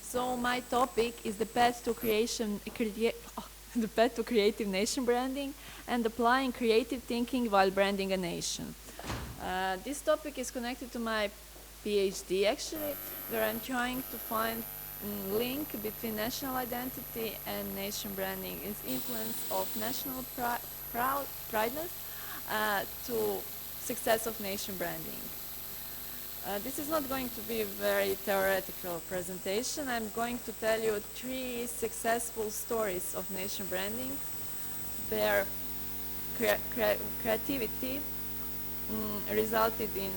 So my topic is the path to the path to creative nation branding and applying creative thinking while branding a nation. This topic is connected to my PhD actually, where I'm trying to find link between national identity and nation branding, its influence of national prideness to success of nation branding. This is not going to be a very theoretical presentation. I'm going to tell you 3 successful stories of nation branding, their creativity resulted in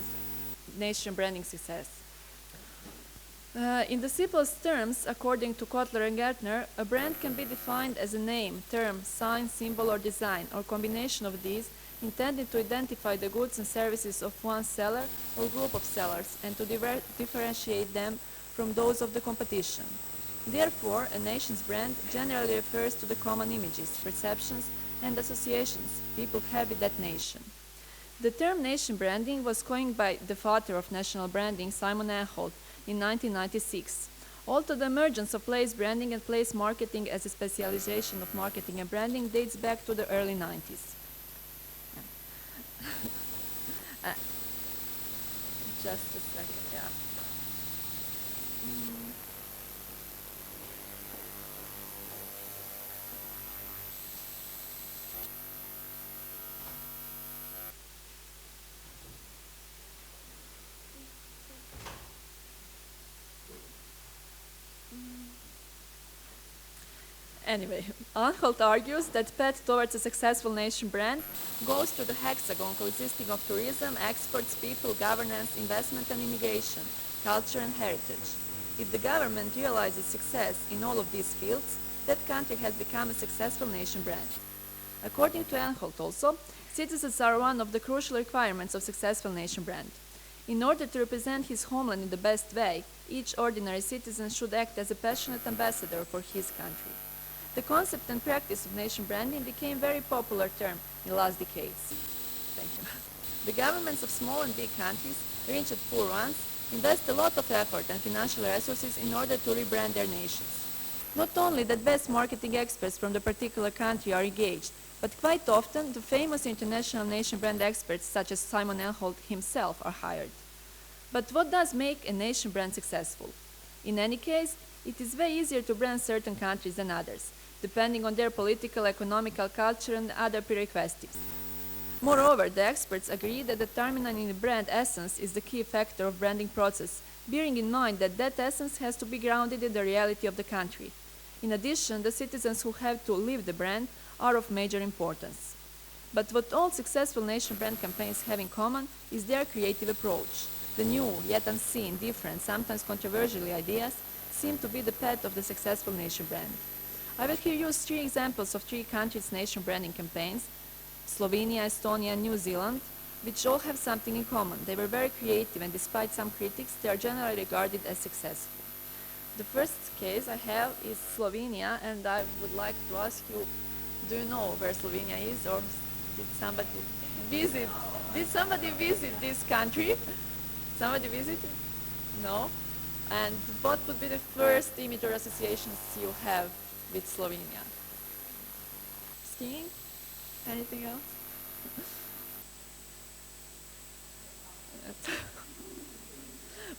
nation branding success. In the simplest terms, according to Kotler and Gärtner, a brand can be defined as a name, term, sign, symbol, or design, or combination of these, intended to identify the goods and services of one seller or group of sellers and to differentiate them from those of the competition. Therefore, a nation's brand generally refers to the common images, perceptions, and associations people have with that nation. The term nation branding was coined by the father of national branding, Simon Anholt, in 1996. Although the emergence of place branding and place marketing as a specialization of marketing and branding dates back to the early 90s. Just a second, yeah. Anyway, Anholt argues that path towards a successful nation brand goes through the hexagon consisting of tourism, exports, people, governance, investment and immigration, culture and heritage. If the government realizes success in all of these fields, that country has become a successful nation brand. According to Anholt also, citizens are one of the crucial requirements of successful nation brand. In order to represent his homeland in the best way, each ordinary citizen should act as a passionate ambassador for his country. The concept and practice of nation branding became a very popular term in the last decades. Thank you. The governments of small and big countries, rich and poor ones, invest a lot of effort and financial resources in order to rebrand their nations. Not only that best marketing experts from the particular country are engaged, but quite often the famous international nation brand experts such as Simon Anholt himself are hired. But what does make a nation brand successful? In any case, it is way easier to brand certain countries than others, depending on their political, economical, culture, and other prerequisites. Moreover, the experts agree that determining the brand essence is the key factor of branding process, bearing in mind that that essence has to be grounded in the reality of the country. In addition, the citizens who have to live the brand are of major importance. But what all successful nation brand campaigns have in common is their creative approach. The new, yet unseen, different, sometimes controversial ideas seem to be the path of the successful nation brand. I will here use 3 examples of 3 countries' nation branding campaigns, Slovenia, Estonia, and New Zealand, which all have something in common. They were very creative, and despite some critics, they are generally regarded as successful. The first case I have is Slovenia, and I would like to ask you, do you know where Slovenia is, or did somebody visit? Did somebody visit this country? Somebody visited? No? And what would be the first image or associations you have with Slovenia? Skiing? Anything else?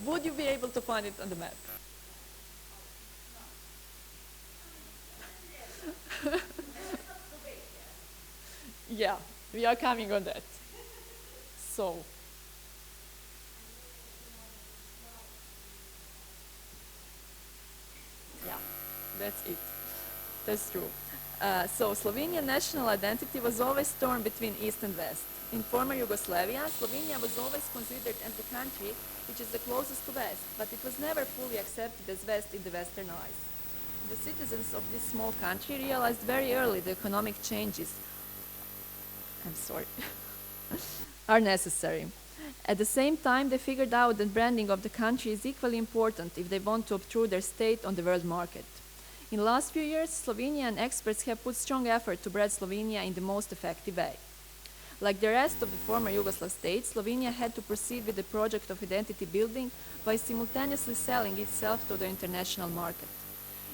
Would you be able to find it on the map? Yeah, we are coming on that. So, yeah, that's it. That's true. So Slovenian national identity was always torn between East and West. In former Yugoslavia, Slovenia was always considered as the country which is the closest to West, but it was never fully accepted as West in the Western eyes. The citizens of this small country realized very early the economic changes are necessary. At the same time, they figured out that branding of the country is equally important if they want to obtrude their state on the world market. In the last few years, Slovenian experts have put strong effort to brand Slovenia in the most effective way. Like the rest of the former Yugoslav states, Slovenia had to proceed with the project of identity building by simultaneously selling itself to the international market.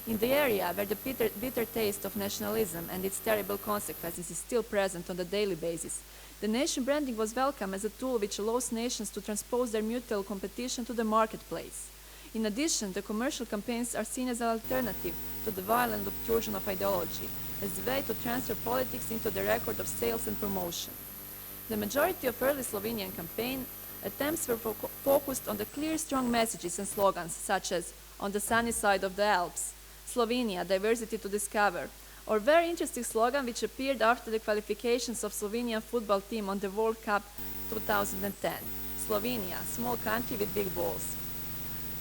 In the area where the bitter taste of nationalism and its terrible consequences is still present on a daily basis, the nation branding was welcome as a tool which allows nations to transpose their mutual competition to the marketplace. In addition, the commercial campaigns are seen as an alternative to the violent obtrusion of ideology, as a way to transfer politics into the record of sales and promotion. The majority of early Slovenian campaign attempts were focused on the clear, strong messages and slogans, such as "On the sunny side of the Alps," "Slovenia, diversity to discover," or very interesting slogan which appeared after the qualifications of Slovenian football team on the World Cup 2010, "Slovenia, small country with big balls."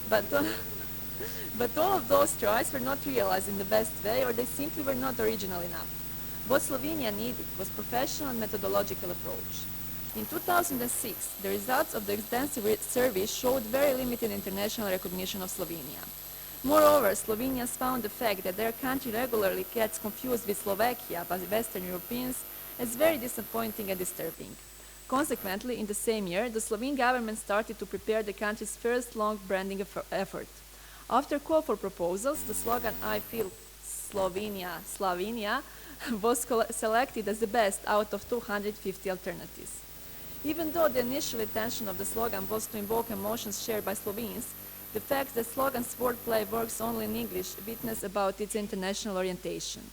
But all of those tries were not realized in the best way, or they simply were not original enough. What Slovenia needed was professional and methodological approach. In 2006, the results of the extensive survey showed very limited international recognition of Slovenia. Moreover, Slovenians found the fact that their country regularly gets confused with Slovakia by Western Europeans as very disappointing and disturbing. Consequently, in the same year, the Slovene government started to prepare the country's first long branding effort. After call for proposals, the slogan "I feel Slovenia, Slovenia" was selected as the best out of 250 alternatives. Even though the initial intention of the slogan was to invoke emotions shared by Slovenes, the fact that slogan's wordplay works only in English witness about its international orientation.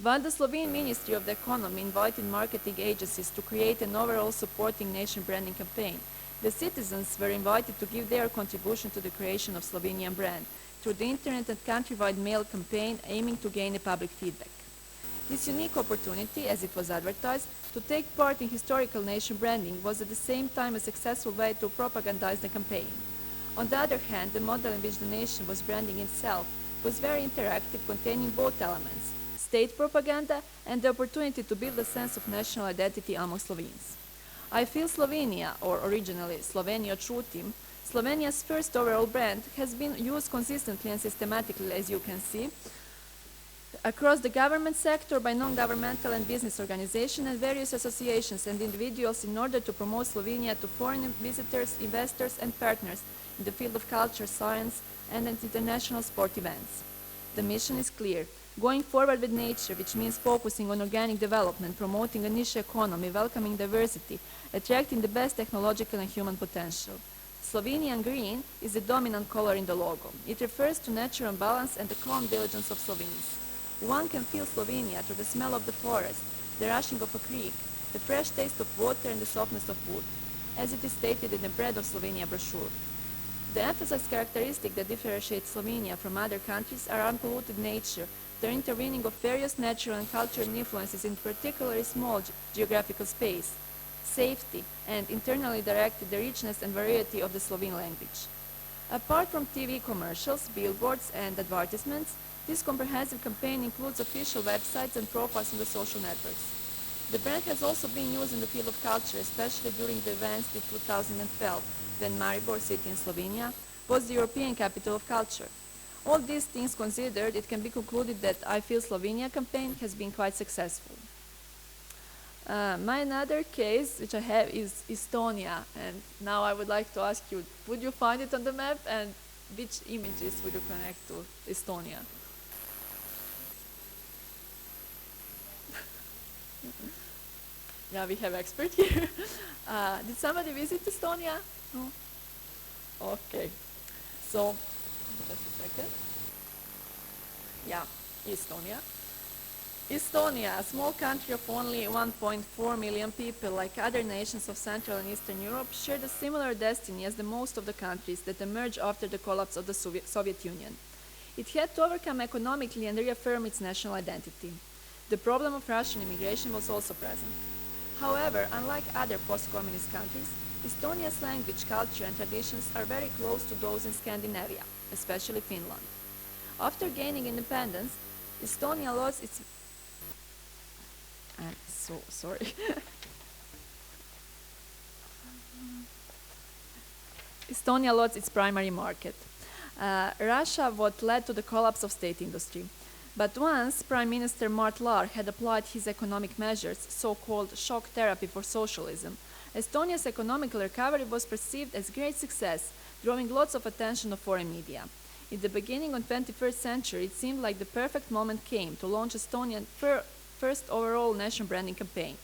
While the Slovene Ministry of the Economy invited marketing agencies to create an overall supporting nation branding campaign, the citizens were invited to give their contribution to the creation of Slovenian brand through the internet and countrywide mail campaign aiming to gain a public feedback. This unique opportunity, as it was advertised, to take part in historical nation branding was at the same time a successful way to propagandize the campaign. On the other hand, the model in which the nation was branding itself was very interactive, containing both elements, state propaganda and the opportunity to build a sense of national identity among Slovenes. "I feel Slovenia," or originally Slovenio čutim, Slovenia's first overall brand, has been used consistently and systematically, as you can see, across the government sector by non-governmental and business organizations and various associations and individuals in order to promote Slovenia to foreign visitors, investors and partners in the field of culture, science and international sport events. The mission is clear: going forward with nature, which means focusing on organic development, promoting a niche economy, welcoming diversity, attracting the best technological and human potential. Slovenian green is the dominant color in the logo. It refers to natural balance and the calm diligence of Slovenes. One can feel Slovenia through the smell of the forest, the rushing of a creek, the fresh taste of water and the softness of wood, as it is stated in the Bread of Slovenia brochure. The emphasized characteristic that differentiates Slovenia from other countries are unpolluted nature, the intervening of various natural and cultural influences in particularly small geographical space, safety, and internally directed the richness and variety of the Slovene language. Apart from TV commercials, billboards, and advertisements, this comprehensive campaign includes official websites and profiles on the social networks. The brand has also been used in the field of culture, especially during the events in 2012, when Maribor, city in Slovenia, was the European capital of culture. All these things considered, it can be concluded that "I Feel Slovenia" campaign has been quite successful. My another case, which I have, is Estonia, and now I would like to ask you, would you find it on the map, and which images would you connect to Estonia? Yeah, we have expert here. Did somebody visit Estonia? No? Okay. So, just a second. Yeah, Estonia. Estonia, a small country of only 1.4 million people, like other nations of Central and Eastern Europe, shared a similar destiny as the most of the countries that emerged after the collapse of the Soviet Union. It had to overcome economically and reaffirm its national identity. The problem of Russian immigration was also present. However, unlike other post-communist countries, Estonia's language, culture and traditions are very close to those in Scandinavia, especially Finland. After gaining independence, Estonia lost its... I'm so sorry. Estonia lost its primary market. Russia, what led to the collapse of state industry. But once Prime Minister Mart Laar had applied his economic measures, so-called shock therapy for socialism, Estonia's economic recovery was perceived as great success, drawing lots of attention of foreign media. In the beginning of the 21st century, it seemed like the perfect moment came to launch Estonia's first overall nation branding campaign.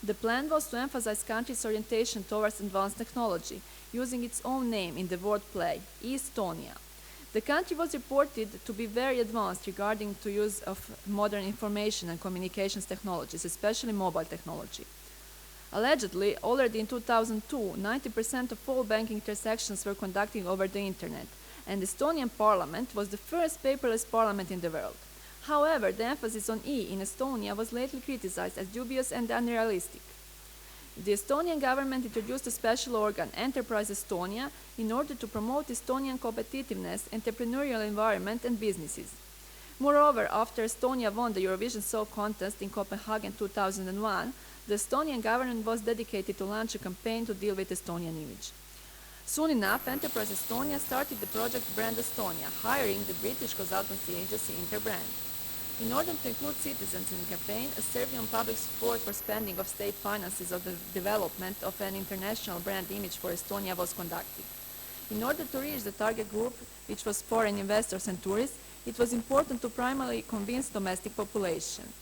The plan was to emphasize country's orientation towards advanced technology, using its own name in the wordplay, Estonia. The country was reported to be very advanced regarding the use of modern information and communications technologies, especially mobile technology. Allegedly, already in 2002, 90% of all banking transactions were conducted over the internet, and the Estonian parliament was the first paperless parliament in the world. However, the emphasis on E in Estonia was lately criticized as dubious and unrealistic. The Estonian government introduced a special organ, Enterprise Estonia, in order to promote Estonian competitiveness, entrepreneurial environment and businesses. Moreover, after Estonia won the Eurovision Song Contest in Copenhagen 2001, the Estonian government was dedicated to launch a campaign to deal with Estonian image. Soon enough, Enterprise Estonia started the project Brand Estonia, hiring the British consultancy agency Interbrand. In order to include citizens in the campaign, a survey on public support for spending of state finances of the development of an international brand image for Estonia was conducted. In order to reach the target group, which was foreign investors and tourists, it was important to primarily convince domestic population.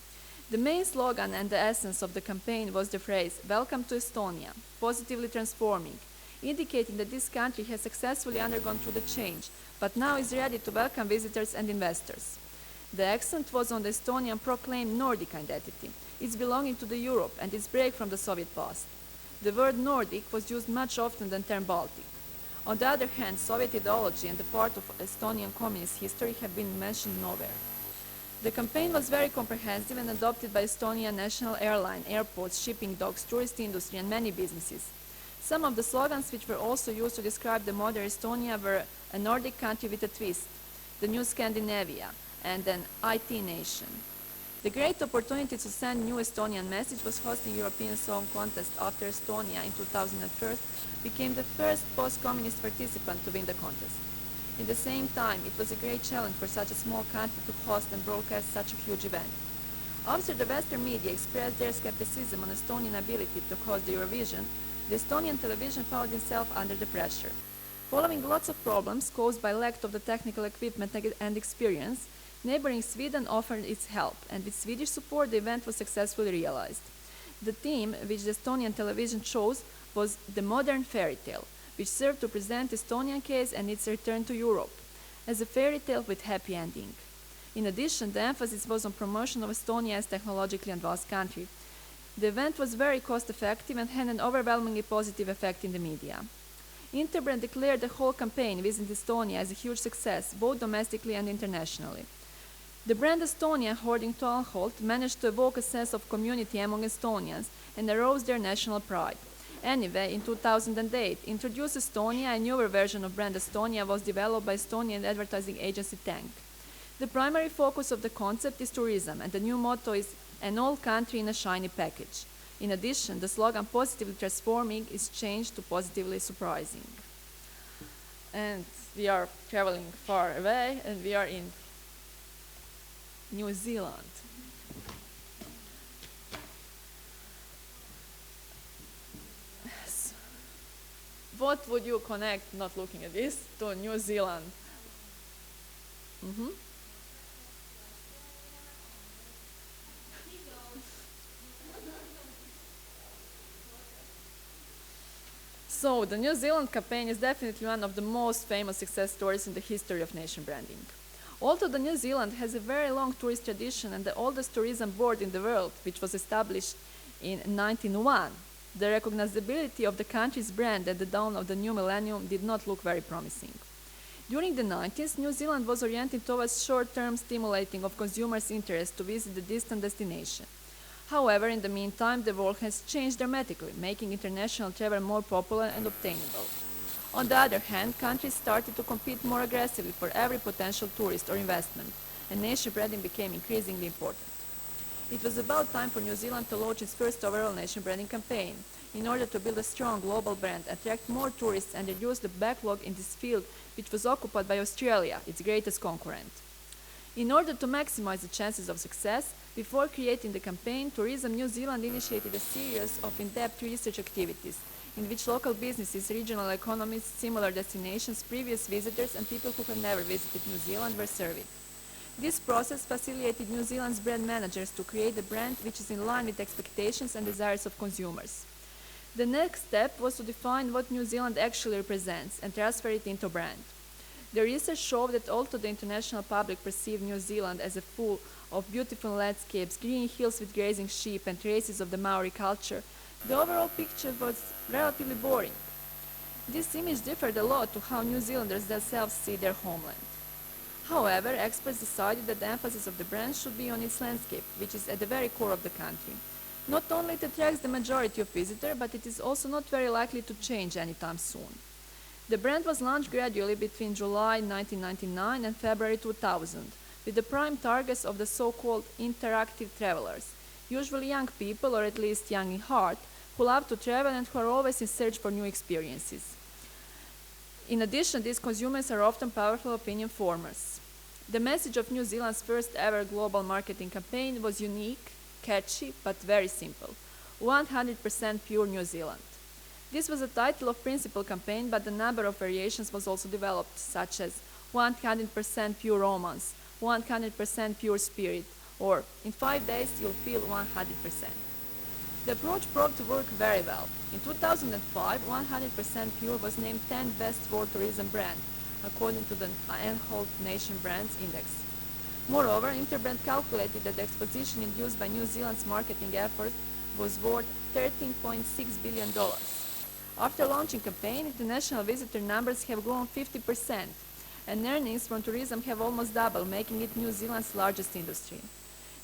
The main slogan and the essence of the campaign was the phrase, "Welcome to Estonia, positively transforming," indicating that this country has successfully undergone through the change, but now is ready to welcome visitors and investors. The accent was on the Estonian proclaimed Nordic identity, its belonging to the Europe and its break from the Soviet past. The word Nordic was used much often than the term Baltic. On the other hand, Soviet ideology and the part of Estonian communist history have been mentioned nowhere. The campaign was very comprehensive and adopted by Estonian national airline, airports, shipping docks, tourist industry and many businesses. Some of the slogans which were also used to describe the modern Estonia were a Nordic country with a twist, the new Scandinavia, and an IT nation. The great opportunity to send new Estonian message was hosting European Song Contest after Estonia in 2001 became the first post-communist participant to win the contest. In the same time, it was a great challenge for such a small country to host and broadcast such a huge event. After the Western media expressed their skepticism on Estonian ability to host the Eurovision, the Estonian television found itself under the pressure. Following lots of problems caused by lack of the technical equipment and experience, neighboring Sweden offered its help, and with Swedish support the event was successfully realized. The theme which the Estonian television chose was the modern fairy tale, which served to present Estonian case and its return to Europe, as a fairy tale with happy ending. In addition, the emphasis was on promotion of Estonia as a technologically advanced country. The event was very cost-effective and had an overwhelmingly positive effect in the media. Interbrand declared the whole campaign Visit Estonia as a huge success, both domestically and internationally. The brand Estonia, according to Anholt, managed to evoke a sense of community among Estonians and arouse their national pride. Anyway, in 2008, Introduce Estonia, a newer version of brand Estonia, was developed by Estonian advertising agency Tank. The primary focus of the concept is tourism, and the new motto is "An old country in a shiny package." In addition, the slogan "Positively transforming" is changed to "Positively surprising." And we are traveling far away, and we are in New Zealand. What would you connect, not looking at this, to New Zealand? So, the New Zealand campaign is definitely one of the most famous success stories in the history of nation branding. Although the New Zealand has a very long tourist tradition and the oldest tourism board in the world, which was established in 1901, the recognizability of the country's brand at the dawn of the new millennium did not look very promising. During the 90s, New Zealand was oriented towards short-term stimulating of consumers' interest to visit the distant destination. However, in the meantime, the world has changed dramatically, making international travel more popular and obtainable. On the other hand, countries started to compete more aggressively for every potential tourist or investment, and nation branding became increasingly important. It was about time for New Zealand to launch its first overall nation branding campaign, in order to build a strong global brand, attract more tourists and reduce the backlog in this field, which was occupied by Australia, its greatest concurrent. In order to maximize the chances of success, before creating the campaign, Tourism New Zealand initiated a series of in-depth research activities in which local businesses, regional economies, similar destinations, previous visitors, and people who have never visited New Zealand were surveyed. This process facilitated New Zealand's brand managers to create a brand which is in line with expectations and desires of consumers. The next step was to define what New Zealand actually represents and transfer it into brand. The research showed that although the international public perceived New Zealand as a full of beautiful landscapes, green hills with grazing sheep and traces of the Maori culture, the overall picture was relatively boring. This image differed a lot to how New Zealanders themselves see their homeland. However, experts decided that the emphasis of the brand should be on its landscape, which is at the very core of the country. Not only it attracts the majority of visitors, but it is also not very likely to change anytime soon. The brand was launched gradually between July 1999 and February 2000, with the prime targets of the so-called interactive travelers, usually young people or at least young in heart, who love to travel and who are always in search for new experiences. In addition, these consumers are often powerful opinion formers. The message of New Zealand's first ever global marketing campaign was unique, catchy, but very simple: 100% pure New Zealand. This was a title of principal campaign, but a number of variations was also developed, such as 100% pure romance, 100% pure spirit, or in 5 days you'll feel 100%. The approach proved to work very well. In 2005, 100% pure was named 10th best world tourism brand, according to the Untitled Nation Brands Index. Moreover, Interbrand calculated that the exposition induced by New Zealand's marketing efforts was worth $13.6 billion. After launching campaign, international visitor numbers have grown 50%, and earnings from tourism have almost doubled, making it New Zealand's largest industry.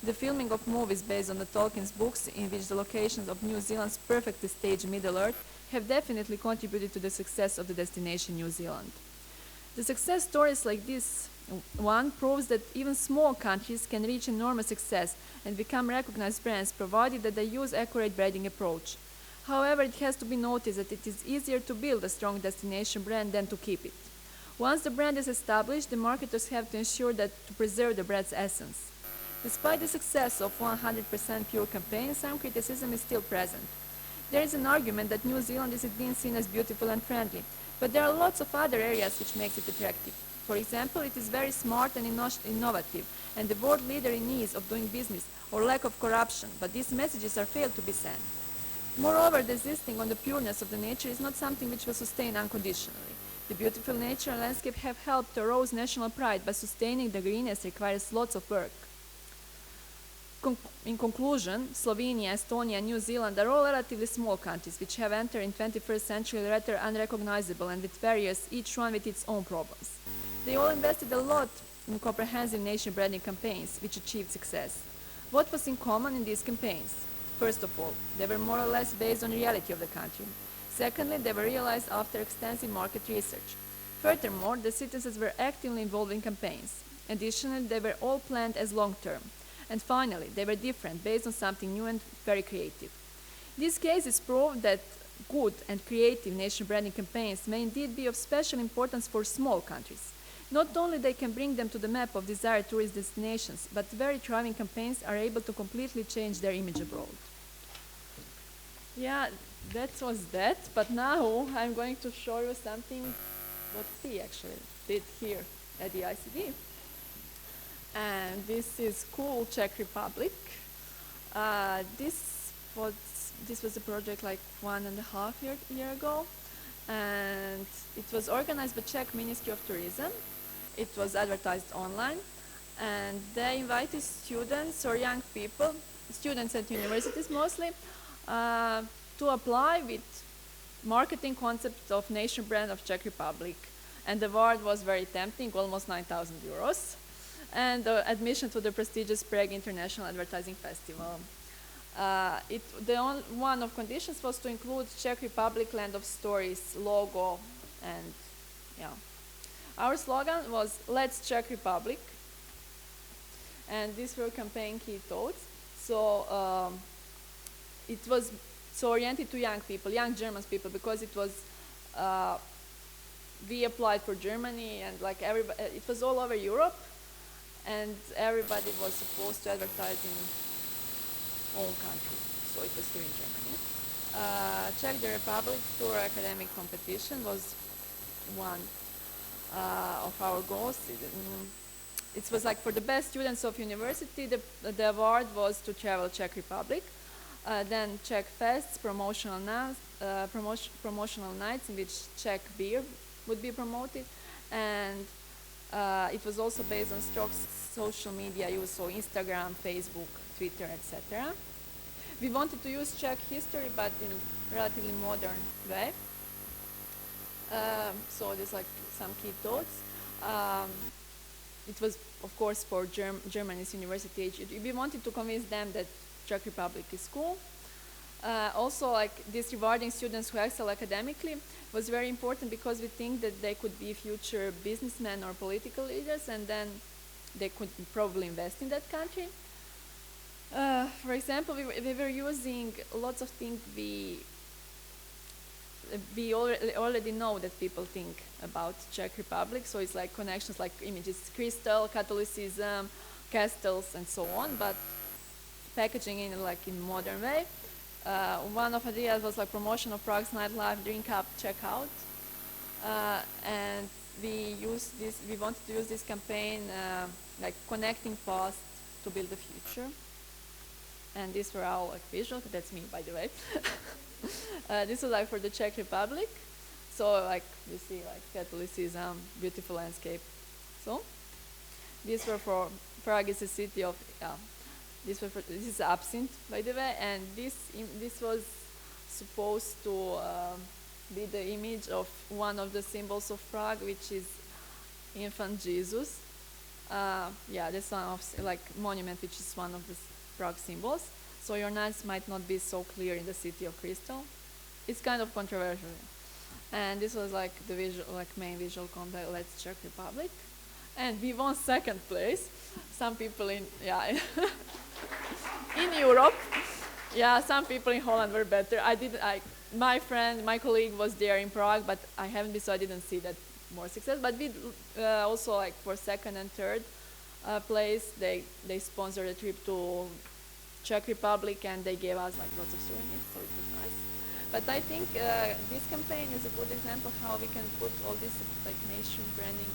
The filming of movies based on the Tolkien's books, in which the locations of New Zealand's perfectly staged Middle-earth have definitely contributed to the success of the destination New Zealand. The success stories like this one proves that even small countries can reach enormous success and become recognized brands, provided that they use accurate branding approach. However, it has to be noticed that it is easier to build a strong destination brand than to keep it. Once the brand is established, the marketers have to ensure that to preserve the brand's essence. Despite the success of 100% pure campaign, some criticism is still present. There is an argument that New Zealand is being seen as beautiful and friendly, but there are lots of other areas which makes it attractive. For example, it is very smart and innovative, and the world leader in ease of doing business or lack of corruption, but these messages are failed to be sent. Moreover, desisting on the pureness of the nature is not something which will sustain unconditionally. The beautiful nature and landscape have helped to arouse national pride, but sustaining the greenness requires lots of work. In conclusion, Slovenia, Estonia, and New Zealand are all relatively small countries which have entered in 21st century rather unrecognizable and with various, each one with its own problems. They all invested a lot in comprehensive nation branding campaigns which achieved success. What was in common in these campaigns? First of all, they were more or less based on the reality of the country. Secondly, they were realized after extensive market research. Furthermore, the citizens were actively involved in campaigns. Additionally, they were all planned as long-term. And finally, they were different, based on something new and very creative. These cases prove that good and creative nation branding campaigns may indeed be of special importance for small countries. Not only they can bring them to the map of desired tourist destinations, but very thriving campaigns are able to completely change their image abroad. Yeah, that was that, but now I'm going to show you something what we actually did here at the ICD. And this is cool Czech Republic. This was a project like 1.5 year ago, and it was organized by Czech Ministry of Tourism. It was advertised online, and they invited students or young people, students at universities mostly, to apply with marketing concept of nation brand of Czech Republic. And the award was very tempting, almost 9,000 euros. And admission to the prestigious Prague International Advertising Festival. One of conditions was to include Czech Republic Land of Stories logo, and yeah. Our slogan was "Let's Czech Republic," and these were campaign key thoughts. So it was so oriented to young people, young German people, because it was we applied for Germany, and like everybody, it was all over Europe. and everybody was supposed to advertise in own country. So it was here in Germany. Czech the Republic Tour Academic Competition was one of our goals. It was like for the best students of university, the award was to travel Czech Republic. Then Czech Fests, promotional nights in which Czech beer would be promoted. And it was also based on strong social media use, so Instagram, Facebook, Twitter, etc. We wanted to use Czech history, but in a relatively modern way. So there's like some key thoughts. It was, of course, for Germany's university age. We wanted to convince them that Czech Republic is cool. Also, like this rewarding students who excel academically was very important because we think that they could be future businessmen or political leaders, and then they could probably invest in that country. For example, we were using lots of things we already know that people think about Czech Republic, so it's like connections like images, crystal, Catholicism, castles, and so on, but packaging in like in modern way. One of the ideas was like promotion of Prague's nightlife, drink up, check out, and we wanted to use this campaign like connecting past to build the future. And these were all like visual. That's me, by the way. This was like for the Czech Republic. So like you see like Catholicism, beautiful landscape. So these were for Prague is a city of this is absinthe, by the way, and this was supposed to be the image of one of the symbols of Prague, which is infant Jesus. This one of like monument, which is one of the Prague symbols. So your nights might not be so clear in the city of crystal. It's kind of controversial. And this was like the main visual content. Let's Czech Republic, and we won second place. Some people in in Europe, some people in Holland were better. My colleague was there in Prague, but I haven't been, so I didn't see that more success. But we also like for second and third place, they sponsored a trip to Czech Republic, and they gave us like lots of souvenirs, so it was nice. But I think this campaign is a good example how we can put all this like nation branding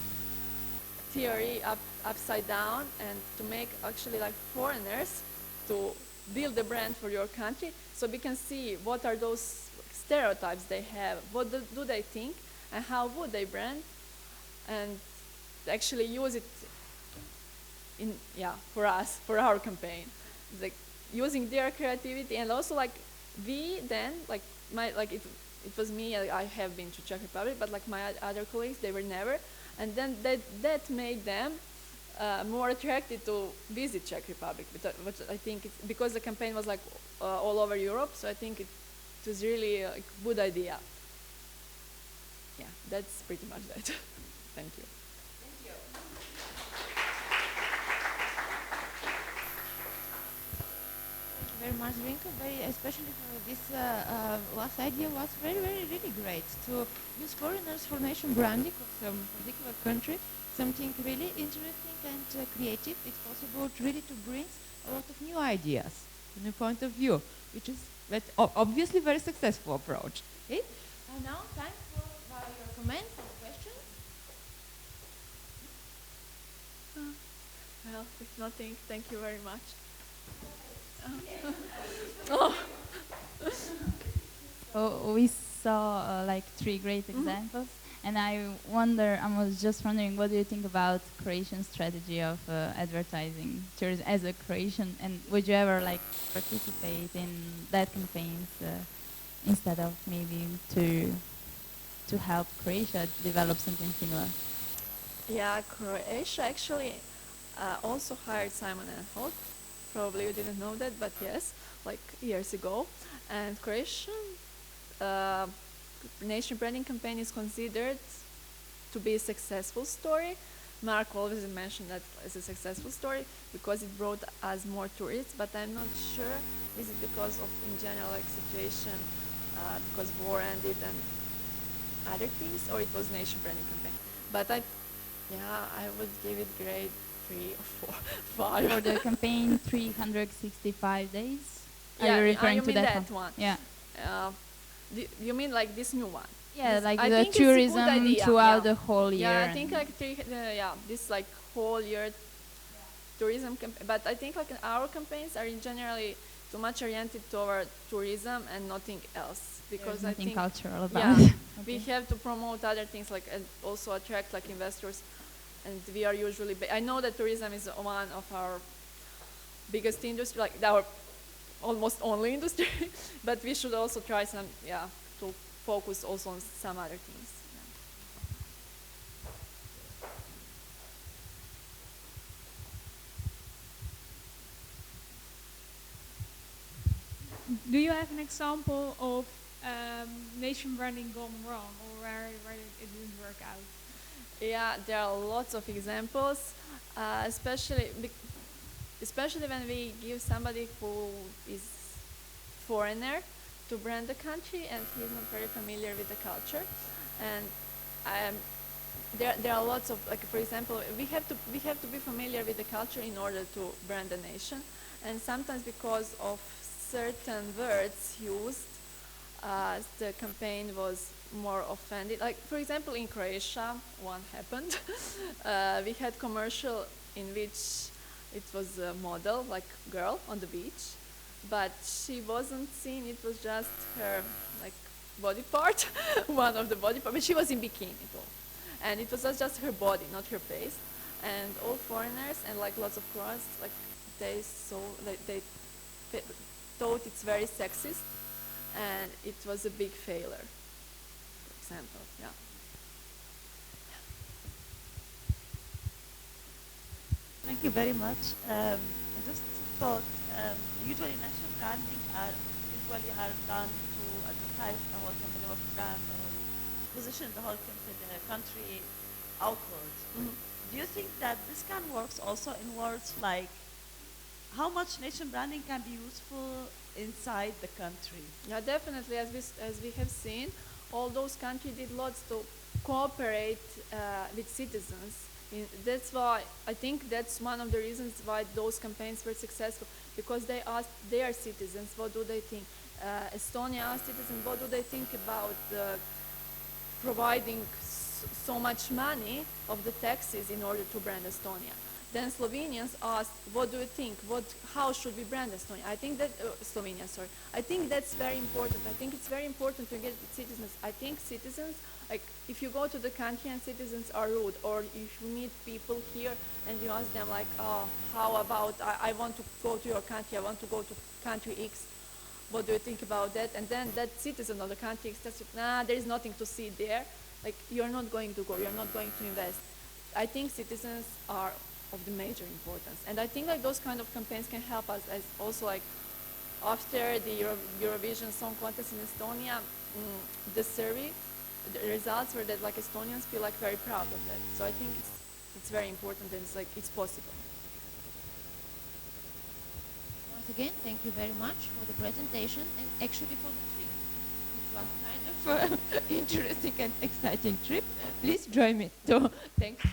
theory upside down, and to make actually like foreigners to build a brand for your country, so we can see what are those stereotypes they have, what do they think, and how would they brand, and actually use it for us, for our campaign. It's like using their creativity, and also like we then it was me, I have been to Czech Republic, but like my other colleagues, they were never, and then that made them more attracted to visit Czech Republic, which I think it's because the campaign was like all over Europe, so I think it was really a good idea. Yeah, that's pretty much that. Thank you. Very much, Zrinka, especially for this last idea was really great to use foreigners for nation branding of some particular country, something really interesting and creative. It's possible to bring a lot of new ideas, a new point of view, which is obviously very successful approach. Okay? And now time for your comments and questions. Well, if nothing, thank you very much. So we saw like 3 great examples, and I was just wondering, what do you think about Croatian strategy of advertising tourism as a Croatian, and would you ever like participate in that campaigns instead of maybe to help Croatia develop something similar? Yeah, Croatia actually also hired Simon and Holt. Probably you didn't know that, but yes, like years ago. And Croatian nation branding campaign is considered to be a successful story. Mark always mentioned that as a successful story because it brought us more tourists, but I'm not sure is it because of in general like situation because war ended and other things, or it was nation branding campaign. But I would give it grade 3 or 4, 5. For the campaign 365 days? Yeah, Are you referring you to mean that, one? Yeah. You mean like this new one? Yeah, This, like I the think it's a good tourism idea, throughout yeah. the whole year. Yeah, I think like this like whole year tourism but I think like our campaigns are generally too much oriented toward tourism and nothing else, because There's I nothing think cultural about yeah, it. we have to promote other things like and also attract like investors, and we are usually I know that tourism is one of our biggest industry, like our almost only industry, but we should also try some to focus also on some other things. Do you have an example of nation branding gone wrong, or where it didn't work out? Yeah, there are lots of examples, especially when we give somebody who is foreigner to brand the country and he's not very familiar with the culture, and there are lots of, like, for example, we have to be familiar with the culture in order to brand the nation, and sometimes because of certain words used, the campaign was more offended. Like, for example, in Croatia, one happened. We had commercial in which it was a model, like girl, on the beach, but she wasn't seen. It was just her, like, body part, one of the body part, but she was in bikini though. And it was just her body, not her face. And all foreigners and like lots of Croats, like they thought it's very sexist, and it was a big failure, for example, yeah. Thank you very much. I just thought usually national branding are done to advertise the whole company or brand or position the whole country outwards. Mm-hmm. Do you think that this can work also in words like how much nation branding can be useful inside the country? Yeah, definitely. As we have seen, all those countries did lots to cooperate with citizens. That's why I think that's one of the reasons why those campaigns were successful, because they asked their citizens what do they think. Estonia asked citizens what do they think about providing so much money of the taxes in order to brand Estonia. Then Slovenians asked, what do you think? How should we brand Estonia? I think that, Slovenia, sorry. I think that's very important. I think it's very important to get citizens. I think citizens, like, if you go to the country and citizens are rude, or if you meet people here and you ask them, like, oh, how about, I want to go to your country, I want to go to country X, what do you think about that? And then that citizen of the country X says, nah, there is nothing to see there. Like, you're not going to go, you're not going to invest. I think citizens are of the major importance, and I think like those kind of campaigns can help us, as also like after the Eurovision Song Contest in Estonia, the survey, the results were that like Estonians feel like very proud of that. So I think it's very important, and it's like it's possible. Once again, thank you very much for the presentation and actually for the trip. It was kind of interesting and exciting trip. Please join me. So, thanks.